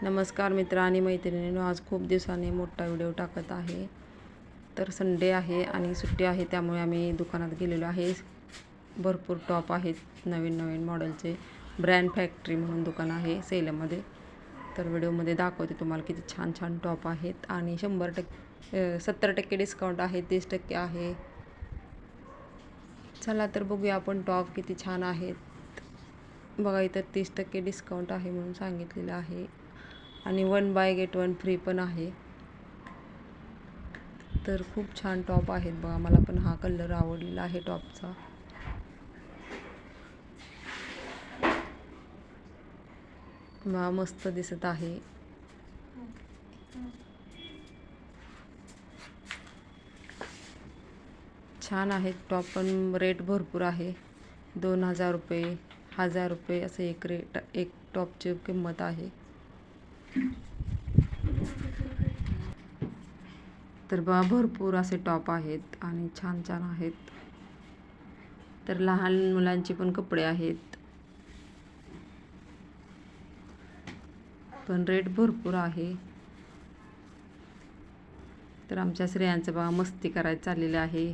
नमस्कार मित्र आणि मैत्रिणींनो, आज खूप दिवसांनी मोठा व्हिडिओ टाकत आहे. तर संडे आहे आणि सुट्टी आहे, त्यामुळे आम्ही दुकानात गेलेलो आहे. भरपूर टॉप आहेत नवीन नवीन मॉडेलचे. ब्रँड फॅक्टरी म्हणून दुकान आहे सेलमध्ये. तर व्हिडिओमध्ये दाखवते तुम्हाला किती छान छान टॉप आहेत आणि 70% डिस्काउंट आहे, 30% आहे. चला तर बघूया आपण टॉप किती छान आहेत. बघा, इथं 30% डिस्काउंट आहे म्हणून सांगितलेलं आहे आणि 1 बाय गेट 1 फ्री पण आहे. तर खूप छान टॉप आहेत बघा. मला पण हा कलर आवडलेला आहे टॉपचा. बघा, मस्त दिसत आहे. छान आहेत टॉप, पण रेट भरपूर आहे. 2000 रुपये, 1000 रुपये असे एक टॉपची किंमत आहे. तर बघा, भरपूर असे टॉप आहेत आणि छान छान आहेत. तर लहान मुलांचे पण कपडे आहेत, पण रेट भरपूर आहे. तर आमच्या स्त्रियांचं बघा मस्ती करायचं चाललेलं आहे.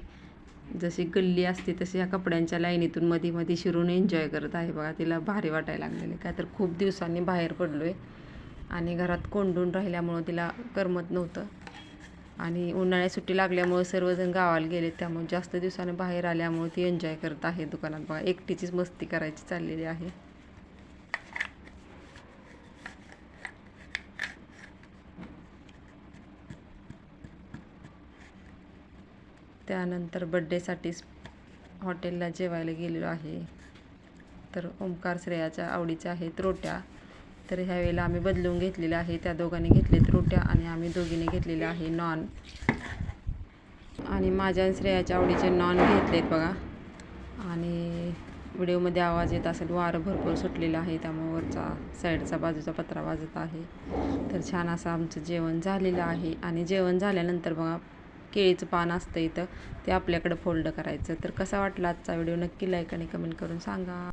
जशी गल्ली असते तशी या कपड्यांच्या लाईनीतून मध्ये मध्ये शिरून एन्जॉय करत आहे बघा. तिला भारी वाटायला लागलेलं काय, तर खूप दिवसांनी बाहेर पडलो आहे आणि घरात कोंडून राहिल्यामुळं तिला करमत नव्हतं. आणि उन्हाळ्यात सुट्टी लागल्यामुळं सर्वजण गावाला गेले, त्यामुळे जास्त दिवसाने बाहेर आल्यामुळे ती एन्जॉय करत आहे दुकानात बघा. एकटीचीच मस्ती करायची चाललेली आहे. त्यानंतर बड्डेसाठी हॉटेलला जेवायला गेलेलो आहे. तर ओमकार श्रेयाच्या आवडीच्या आहेत रोट्या. तर ह्या वेळेला आम्ही बदलून घेतलेल्या आहे. त्या दोघांनी घेतलेत रोट्या आणि आम्ही दोघींनी घेतलेले आहे नॉन. आणि माझ्या आणि श्रेयाच्या आवडीचे नॉन घेतलेत बघा. आणि व्हिडिओमध्ये आवाज येत असेल, वारं भरपूर सुटलेलं आहे, त्यामुळे वरचा साईडचा बाजूचा पत्रा वाजत आहे. तर छान असं आमचं जेवण झालेलं आहे. आणि जेवण झाल्यानंतर बघा, केळीचं पान असतं इथं, ते आपल्याकडं फोल्ड करायचं. तर कसा वाटला आजचा व्हिडिओ नक्की लाईक आणि कमेंट करून सांगा.